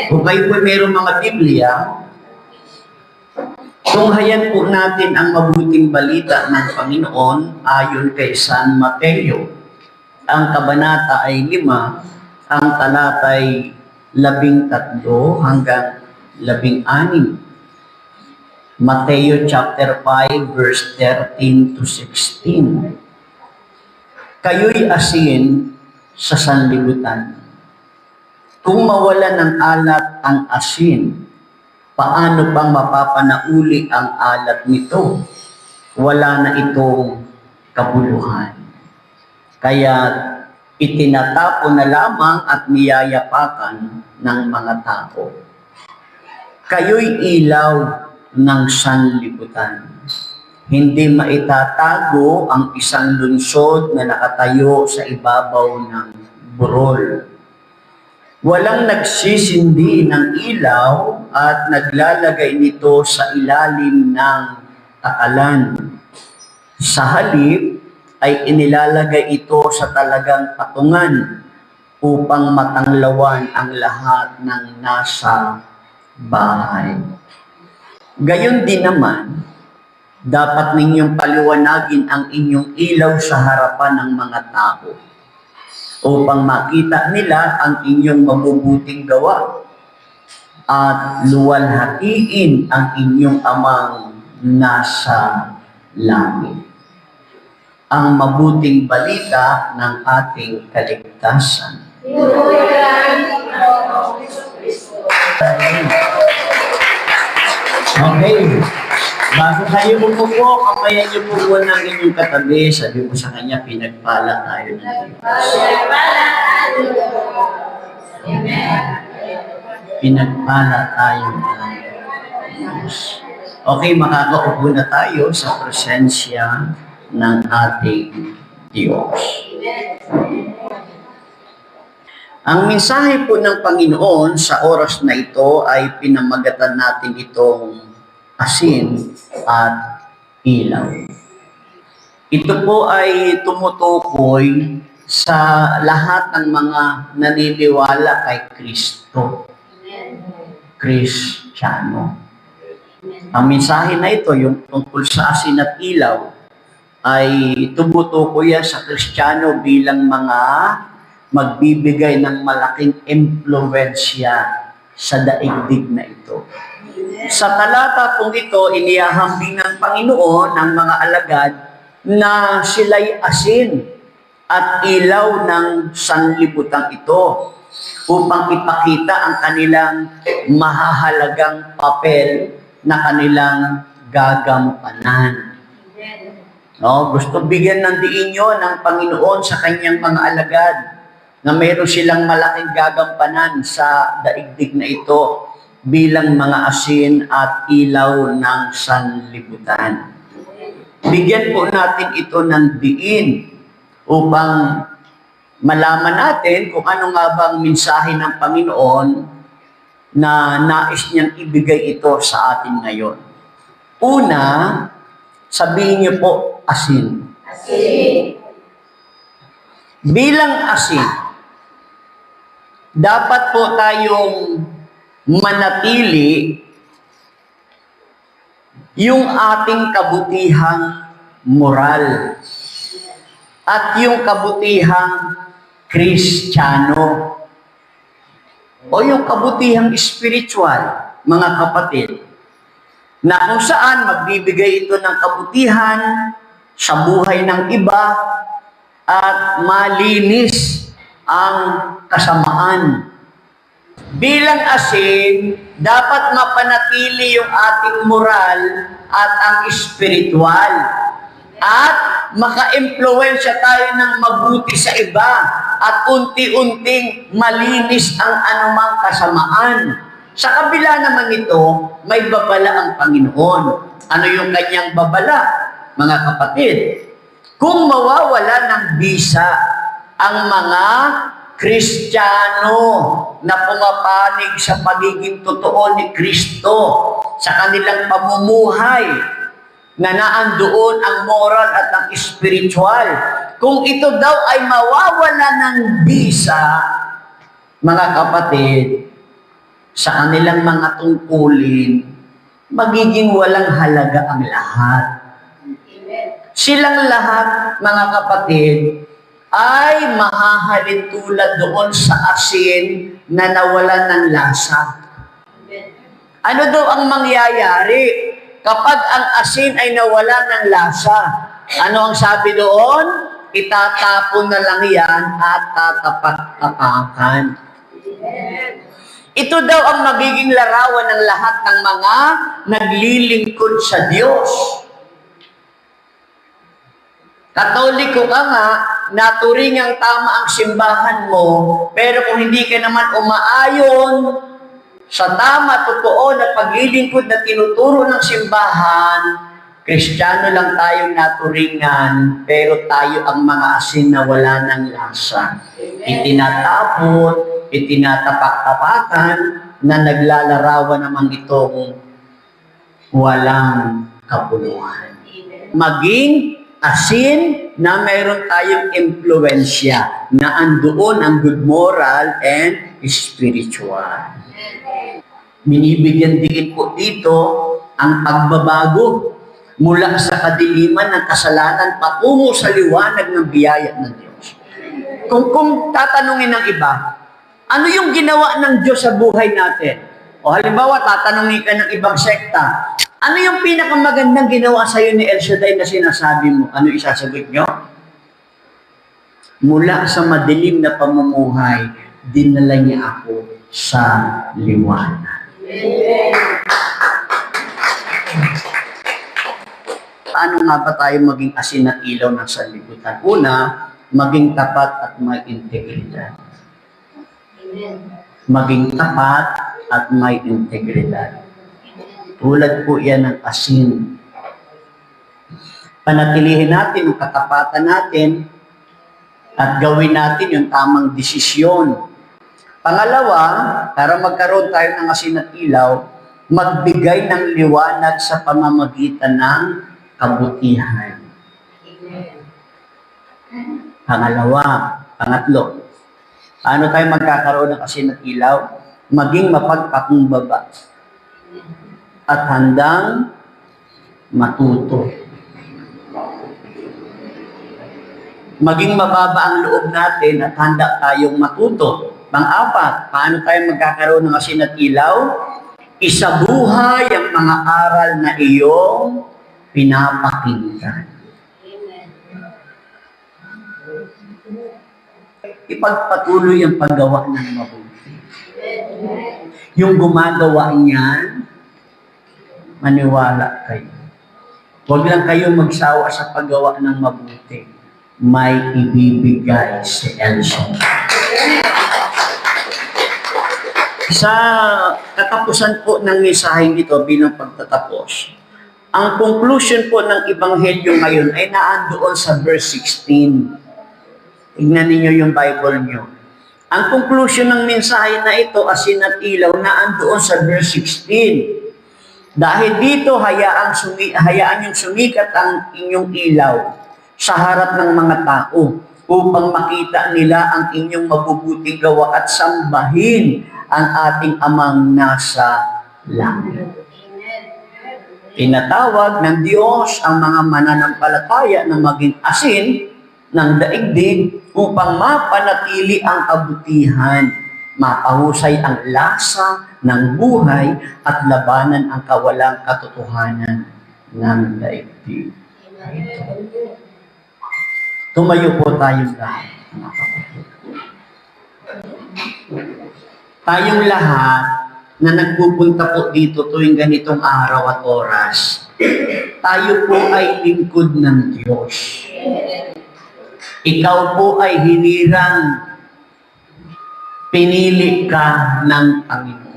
Kung kayo po mayroong mga Biblia, tunghayan po natin ang mabuting balita ng Panginoon ayon kay San Mateo. Ang kabanata ay 5, ang talata ay 13 hanggang 16. Mateo chapter 5 verse 13 to 16. Kayo'y asin sa sanlibutan. Kung mawala ng alat ang asin, paano bang mapapanauli ang alat nito? Wala na itong kabuluhan. Kaya itinatapon na lamang at niyayapakan ng mga tao. Kayo'y ilaw ng sanlibutan. Hindi maitatago ang isang lungsod na nakatayo sa ibabaw ng burol. Walang nagsisindi ng ilaw at naglalagay nito sa ilalim ng takalan. Sa halip ay inilalagay ito sa talagang patungan upang matanglawan ang lahat ng nasa bahay. Gayon din naman, dapat ninyong paliwanagin ang inyong ilaw sa harapan ng mga tao upang makita nila ang inyong mabubuting gawa at luwalhatiin ang inyong amang nasa langit. Ang mabuting balita ng ating kaligtasan. Okay. Bago kayo umupo, kamayan niyo po muna ng inyong katabi. Sabi mo sa kanya, pinagpala tayo ng Diyos. Pinagpala tayo ng Diyos. Okay, makakaupo na tayo sa presensya ng ating Diyos. Ang mensahe po ng Panginoon sa oras na ito ay pinamagatan natin itong asin at ilaw. Ito po ay tumutukoy sa lahat ng mga naniniwala kay Kristo. Kristiyano. Ang mensahe na ito, yung tungkol sa asin at ilaw, ay tumutukoy sa Kristiyano bilang mga magbibigay ng malaking impluwensya sa daigdig na ito. Sa talata pong ito, inihahambing ng Panginoon ang mga alagad na sila'y asin at ilaw ng sanlibutan ito upang ipakita ang kanilang mahahalagang papel na kanilang gagampanan. No, gusto bigyan ng diin nyo ng Panginoon sa kanyang mga alagad na mayroon silang malaking gagampanan sa daigdig na ito bilang mga asin at ilaw ng sanlibutan. Bigyan po natin ito ng diin upang malaman natin kung ano nga bang mensahe ng Panginoon na nais niyang ibigay ito sa atin ngayon. Una, sabihin niyo po, asin. Asin. Bilang asin, dapat po tayong manatili yung ating kabutihang moral at yung kabutihang Kristiyano o yung kabutihang spiritual, mga kapatid, na kung saan magbibigay ito ng kabutihan sa buhay ng iba at malinis ang kasamaan. Bilang asin, dapat mapanatili yung ating moral at ang espiritual. At maka-impluwensya tayo ng mabuti sa iba at unti-unting malinis ang anumang kasamaan. Sa kabila naman ito, may babala ang Panginoon. Ano yung kanyang babala, mga kapatid? Kung mawawala ng bisa ang mga Kristiyano na pumapanig sa pagiging totoo ni Kristo sa kanilang pamumuhay, na naandoon ang moral at ang spiritual. Kung ito daw ay mawawala ng bisa, mga kapatid, sa kanilang mga tungkulin, magiging walang halaga ang lahat. Silang lahat, mga kapatid, ay mahahalin tulad doon sa asin na nawalan ng lasa. Ano daw ang mangyayari kapag ang asin ay nawala ng lasa? Ano ang sabi doon? Itatapon na lang yan at tatapat-tapakan. Ito daw ang magiging larawan ng lahat ng mga naglilingkod sa Diyos. Katoliko ka nga, naturingang tama ang simbahan mo, pero kung hindi ka naman umaayon sa tama, totoo na paglilingkod na tinuturo ng simbahan, Kristiyano lang tayong naturingan, pero tayo ang mga asin na wala ng lasa. Itinatapon, itinatapak-tapakan, na naglalarawan naman itong walang kabuluhan. Maging asin na mayroon tayong impluensya, na andoon ang good moral and spiritual. Binibigyan din po dito ang pagbabago mula sa kadiliman ng kasalanan patungo sa liwanag ng biyaya ng Diyos. Kung tatanungin ng iba, ano yung ginawa ng Diyos sa buhay natin? O halimbawa, tatanungin ka ng ibang sekta, ano yung pinakamagandang ginawa sa iyo ni El Shaddai na sinasabi mo? Ano isasagot nyo? Mula sa madilim na pamumuhay, dinala niya ako sa liwanag. Paano nga ba tayo maging asin at ilaw ng sanlibutan? Una, maging tapat at may integridad. Maging tapat at may integridad. Tulad po yan ng asin. Panatilihin natin ang katapatan natin at gawin natin yung tamang desisyon. Pangalawa, para magkaroon tayo ng asin at ilaw, magbigay ng liwanag sa pamamagitan ng kabutihan. Pangatlo, paano tayo magkakaroon ng asin at ilaw? Maging mapagpakumbaba at handang matuto. Maging mababa ang loob natin at handa tayong matuto. Pang-apat, paano tayo magkakaroon ng asin at ilaw? Isabuhay ang mga aral na iyong pinapakinggan. Ipagpatuloy ang paggawa ng mabuti. Yung gumagawa niyan, maniwala kayo. Huwag lang kayo magsawa sa paggawa ng mabuti. May ibibigay si El Shaddai. Sa katapusan po ng mensaheng ito bilang pagtatapos, ang conclusion po ng Ebanghelyo ngayon ay naandoon sa verse 16. Tignan ninyo yung Bible nyo. Ang conclusion ng mensahe na ito, asin at ilaw, naandoon sa verse 16. Dahil dito, hayaan yung sumikat ang inyong ilaw sa harap ng mga tao upang makita nila ang inyong mabubuting gawa at sambahin ang ating Amang nasa langit. Tinatawag ng Diyos ang mga mananampalataya na maging asin ng daigdig upang mapanatili ang kabutihan, mapahusay ang lasa ng buhay at labanan ang kawalang katotohanan ng daigdig. Tumayo po tayong lahat, mga kapatid. Tayong lahat na nagpupunta po dito tuwing ganitong araw at oras, tayo po ay lingkod ng Diyos. Ikaw po ay hinirang pinili ka ng Panginoon.